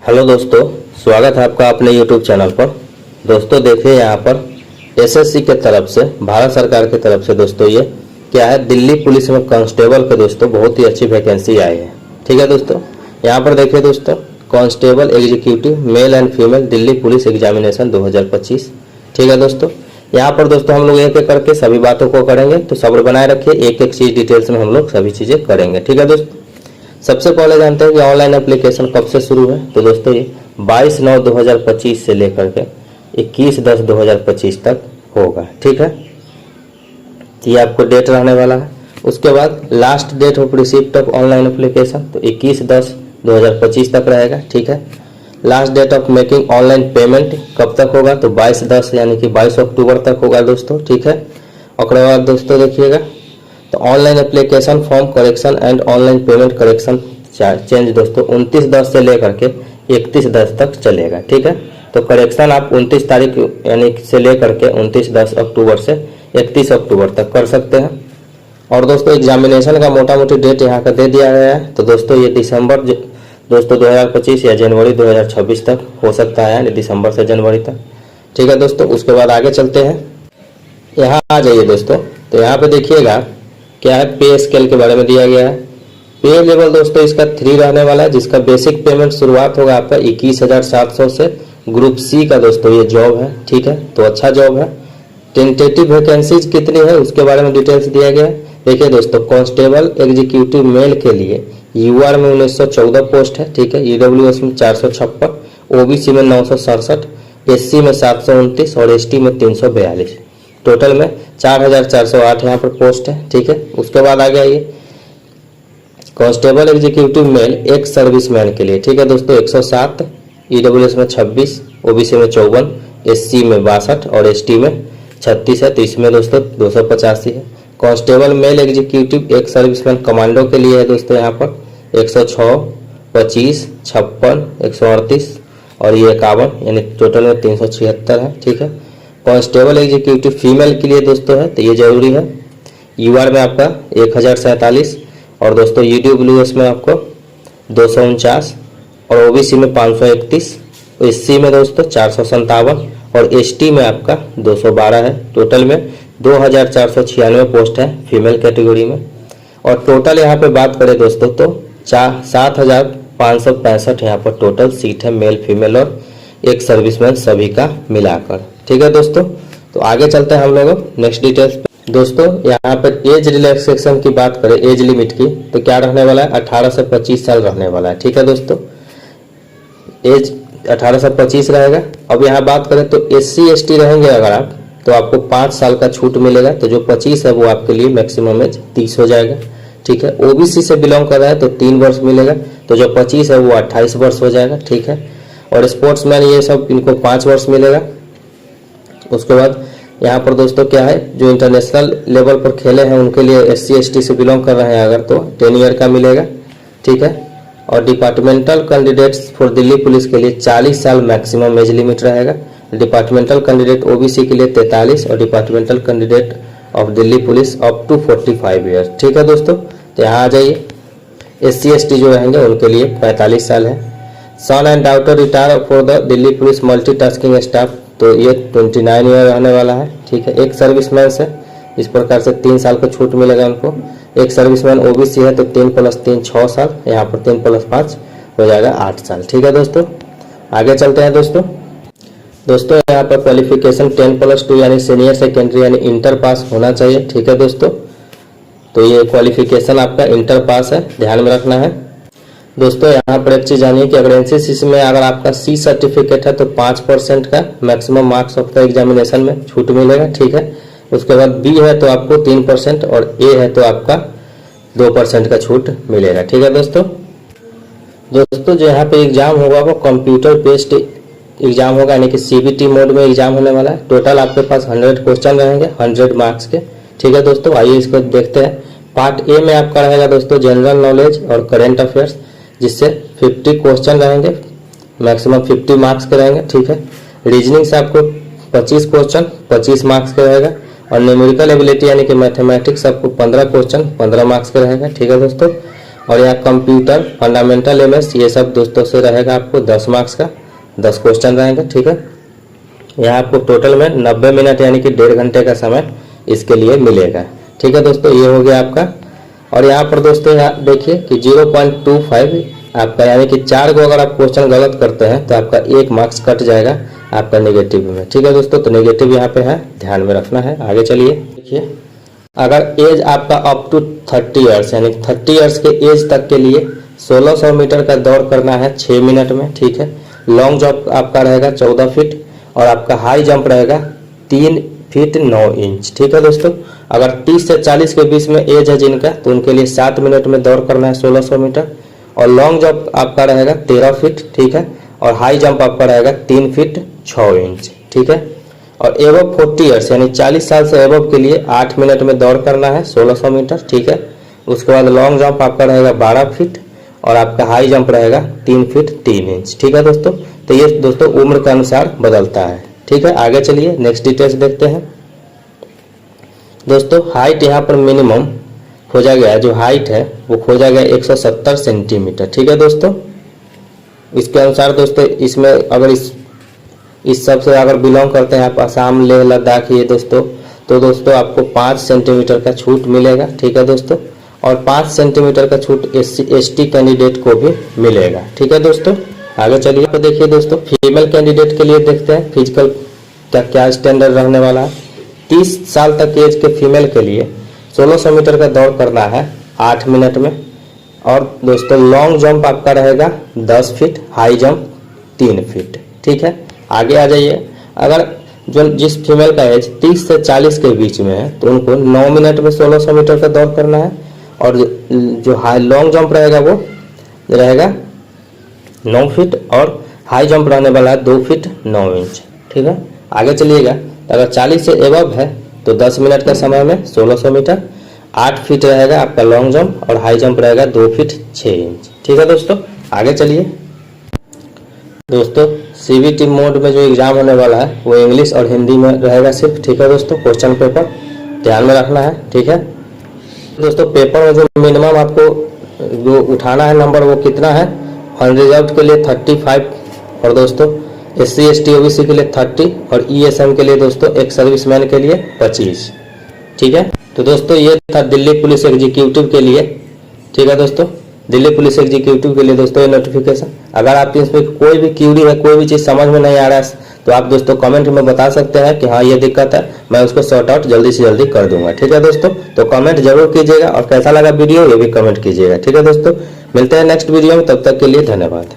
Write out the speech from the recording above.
Hello दोस्तों, स्वागत है आपका अपने यूट्यूब चैनल पर। दोस्तों देखिए यहाँ पर एसएससी के तरफ से, भारत सरकार की तरफ से दोस्तों ये क्या है, दिल्ली पुलिस में कांस्टेबल के दोस्तों बहुत ही अच्छी वैकेंसी आई है। ठीक है दोस्तों, यहाँ पर देखिए दोस्तों, constable executive male and female Delhi police examination 2025। ठीक है दोस्तों, यहाँ पर दोस्तों हम लोग एक एक करके सभी बातों को करेंगे, तो सब्र बनाए रखिए, एक एक चीज डिटेल्स में हम लोग सभी चीजें करेंगे। ठीक है दोस्तों, सबसे पहले जानते हैं कि ऑनलाइन एप्लीकेशन कब से शुरू है। तो दोस्तों ये 22/9/2025 से लेकर के 21/10/2025 तक होगा। ठीक है, ये आपको डेट रहने वाला है। उसके बाद last date of receipt of online application तो 21/10/2025 तक रहेगा। ठीक है, last date of making online payment कब तक होगा, तो 22/10 यानी कि 22 अक्टूबर तक होगा दोस्तों। ठीक है, और बाद दोस्तों देखिएगा, तो online application form correction and online payment correction change दोस्तों 29/10 से लेकर के 31/10 तक चलेगा। ठीक है, तो करेक्शन आप 29 तारीख यानी से लेकर के 29/10 अक्टूबर से 31 अक्टूबर तक कर सकते हैं। और दोस्तों एग्जामिनेशन का मोटा मोटी डेट यहाँ का दे दिया गया है। तो दोस्तों ये दिसंबर दोस्तों 2025 या जनवरी 2026 तक हो सकता है, यानी दिसंबर से जनवरी तक। ठीक है दोस्तों, उसके बाद आगे चलते हैं, यहाँ आ जाइए दोस्तों। तो यहाँ पे देखिएगा क्या है, पे स्केल के बारे में दिया गया है। पे लेवल दोस्तों इसका 3 रहने वाला है, जिसका बेसिक पेमेंट शुरुआत होगा आपका 21,700 से। ग्रुप सी का दोस्तों ये जॉब है। ठीक है, तो अच्छा जॉब है। टेंटेटिव वैकेंसीज कितनी है उसके बारे में डिटेल्स दिया गया है। देखिए दोस्तों, कांस्टेबल एग्जीक्यूटिव मेल के लिए यूआर में 1914 पोस्ट है। ठीक है, ईडब्ल्यूएस में 456, ओबीसी में 967, एससी में 729 और एसटी में 342। टोटल में 4,408 यहाँ पर पोस्ट है। ठीक है, उसके बाद आ गया ये कांस्टेबल एग्जीक्यूटिव मेल एक सर्विसमैन के लिए। ठीक है दोस्तों, 107, ईडब्ल्यूएस में 26, ओबीसी में 54, एससी में 62 और एसटी में 36 है। तो इसमें दोस्तों 285 है। कांस्टेबल मेल एग्जीक्यूटिव एक सर्विसमैन कमांडो के लिए है दोस्तों यहाँ पर 106, 25, 56, 138 और ये 51, यानी टोटल में 376 है। ठीक है, कांस्टेबल एग्जीक्यूटिव फीमेल के लिए दोस्तों है, तो ये जरूरी है। यूआर में आपका 1047 और दोस्तों ईडब्ल्यूएस में आपको 249 और ओबीसी में 531, एससी में दोस्तों 457 और एसटी में आपका 212 है। टोटल में 2,496 पोस्ट है फीमेल कैटेगरी में। और टोटल यहाँ पे बात करें दोस्तों तो 7,565 यहाँ पर टोटल सीट है, मेल फीमेल और एक सर्विसमैन सभी का मिलाकर। ठीक है दोस्तों, तो आगे चलते हैं हम लोग नेक्स्ट डिटेल्स पे। दोस्तों यहाँ पर एज रिलैक्सेशन की बात करें, एज लिमिट की, तो क्या रहने वाला है, 18 से 25 साल रहने वाला है। ठीक है दोस्तों, एज 18 से 25 रहेगा। अब यहाँ बात करें तो SC ST रहेंगे अगर आप, तो आपको 5 साल का छूट मिलेगा। तो जो 25 है वो आपके लिए मैक्सिमम एज 30 हो जाएगा। ठीक है, ओबीसी से बिलोंग कर रहा है तो 3 वर्ष मिलेगा, तो जो 25 है वो 28 वर्ष हो जाएगा। ठीक है, और स्पोर्ट्समैन ये सब इनको 5 वर्ष मिलेगा। उसके बाद यहाँ पर दोस्तों क्या है, जो इंटरनेशनल लेवल पर खेले हैं उनके लिए SC ST से बिलोंग कर रहे हैं अगर, तो 10 ईयर का मिलेगा। ठीक है, और departmental candidates for Delhi police के लिए 40 साल मैक्सिमम एज लिमिट रहेगा। डिपार्टमेंटल कैंडिडेट ओबीसी के लिए 43 और departmental candidate of Delhi police up to 45 years. ठीक है दोस्तों, तो यहाँ आ जाइए, SC ST जो रहेंगे उनके लिए 45 साल है। Son and daughter retire for the Delhi police multitasking staff, तो ये 29 ईयर रहने वाला है। ठीक है, एक सर्विसमैन से इस प्रकार से 3 साल का छूट मिलेगा उनको। एक सर्विसमैन ओबीसी है तो 3 + 3 6 साल, यहाँ पर 3 + 5 हो जाएगा 8 साल। ठीक है दोस्तों, आगे चलते हैं दोस्तों। यहाँ पर क्वालिफिकेशन 10+2 यानी सीनियर सेकेंडरी यानी इंटर पास होना चाहिए। ठीक है दोस्तों, तो ये क्वालिफिकेशन आपका इंटर पास है, ध्यान में रखना है। दोस्तों यहाँ पर एक चीज जानिए कि अगर एनसीसी में अगर आपका C सर्टिफिकेट है तो 5% का maximum marks of the examination में छूट मिलेगा। ठीक है, उसके बाद B है तो आपको 3% और A है तो आपका 2% का छूट मिलेगा। ठीक है दोस्तों, जो यहाँ पे एग्जाम होगा वो कंप्यूटर बेस्ड एग्जाम होगा, यानी कि CBT मोड में एग्जाम होने वाला है। टोटल आपके पास 100 क्वेश्चन रहेंगे 100 मार्क्स के। ठीक है दोस्तों, आइए इसको देखते हैं। पार्ट ए में आपका रहेगा दोस्तों जनरल नॉलेज और करेंट अफेयर्स, जिससे 50 क्वेश्चन रहेंगे, मैक्सिमम 50 मार्क्स के रहेंगे। ठीक है, रीजनिंग से आपको 25 क्वेश्चन 25 मार्क्स के रहेगा और न्यूमेरिकल एबिलिटी यानी कि मैथमेटिक्स आपको 15 क्वेश्चन 15 मार्क्स के रहेगा। ठीक है दोस्तों, और यहाँ कंप्यूटर फंडामेंटल एमएस ये सब दोस्तों से रहेगा आपको 10 मार्क्स का, 10 क्वेश्चन रहेंगे। ठीक है, यहाँ आपको टोटल में 90 मिनट यानी कि 1.5 घंटे का समय इसके लिए मिलेगा। ठीक है दोस्तों, ये हो गया आपका। और यहाँ पर दोस्तों यहाँ देखिए कि 0.25 आपका, यानी कि 4 को अगर आप क्वेश्चन गलत करते हैं तो आपका 1 मार्क्स कट जाएगा आपका नेगेटिव में। ठीक है दोस्तों, तो नेगेटिव यहाँ पे है, ध्यान में रखना है। आगे चलिए, देखिए अगर एज आपका अप टू 30 ईयर्स यानी 30 ईयर्स के एज तक के लिए 1600 मीटर का दौड़ करना है 6 मिनट में। ठीक है, लॉन्ग जंप आपका रहेगा 14 फीट और आपका हाई जंप रहेगा 3 फीट 9 इंच। ठीक है दोस्तों, अगर 30 से 40 के बीच में एज है जिनका तो उनके लिए 7 मिनट में दौड़ करना है 1600 मीटर और लॉन्ग जंप आपका रहेगा 13 फीट। ठीक है, और हाई जंप आपका रहेगा 3 फीट 6 इंच। ठीक है, और एबव 40 ईयर्स यानी 40 साल से एबव के लिए 8 मिनट में दौड़ करना है 1600 मीटर। ठीक है, उसके बाद लॉन्ग जंप आपका रहेगा 12 फीट और आपका हाई जंप रहेगा 3 फीट 3 इंच। ठीक है दोस्तों, तो ये दोस्तों उम्र के अनुसार बदलता है। ठीक है, आगे चलिए नेक्स्ट डिटेल्स देखते हैं। दोस्तों हाइट यहाँ पर मिनिमम खोजा गया, जो हाइट है वो खोजा गया 170 सेंटीमीटर। ठीक है दोस्तों, इसके अनुसार दोस्तों इसमें अगर इस सब से अगर बिलोंग करते हैं आप असम लेह लद्दाख ये दोस्तों, तो दोस्तों आपको 5 सेंटीमीटर का छूट मिलेगा। ठीक है दोस्तों, और 5 सेंटीमीटर का छूट ST कैंडिडेट को भी मिलेगा। ठीक है दोस्तों, आगे चलिए। तो देखिए दोस्तों फीमेल कैंडिडेट के लिए देखते हैं फिजिकल का क्या स्टैंडर्ड रहने वाला है। 30 साल तक एज के फीमेल के लिए 1600 मीटर का दौड़ करना है 8 मिनट में और दोस्तों लॉन्ग जंप आपका रहेगा 10 फीट, हाई जंप 3 फीट। ठीक है, आगे आ जाइए। अगर जिस फीमेल का एज 30 से 40 के बीच में है तो उनको 9 मिनट में 1600 मीटर का दौड़ करना है और जो हाई लॉन्ग जंप रहेगा वो रहेगा 9 फीट और हाई जंप रहने वाला है 2 फीट 9 इंच। ठीक है, आगे चलिएगा। अगर 40 से एबव है तो 10 मिनट का समय में 1600 मीटर, 8 फीट रहेगा आपका लॉन्ग जंप और हाई जंप रहेगा 2 फीट 6 इंच। ठीक है दोस्तों, आगे चलिए। दोस्तों CBT मोड में जो एग्जाम होने वाला है वो इंग्लिश और हिंदी में रहेगा सिर्फ। ठीक है दोस्तों, क्वेश्चन पेपर ध्यान में रखना है। ठीक है दोस्तों, पेपर में जो मिनिमम आपको जो उठाना है नंबर वो कितना है, अनरिजर्व्ड के लिए 35 और दोस्तों SC ST OBC के लिए 30 और ESM के लिए दोस्तों एक सर्विसमैन के लिए 25। ठीक है, तो दोस्तों ये था दिल्ली पुलिस एग्जीक्यूटिव के लिए। ठीक है दोस्तों, दिल्ली पुलिस एग्जीक्यूटिव के लिए दोस्तों ये नोटिफिकेशन। अगर आपकी इसमें कोई भी क्यूरी है, कोई भी चीज़ समझ में नहीं आ रहा है तो आप दोस्तों कमेंट में बता सकते हैं कि हाँ ये दिक्कत है, मैं उसको सॉर्ट आउट जल्दी से जल्दी कर दूंगा। ठीक है दोस्तों, तो कमेंट जरूर कीजिएगा और कैसा लगा वीडियो ये भी कमेंट कीजिएगा। ठीक है दोस्तों, मिलते हैं नेक्स्ट वीडियो में, तब तक के लिए धन्यवाद।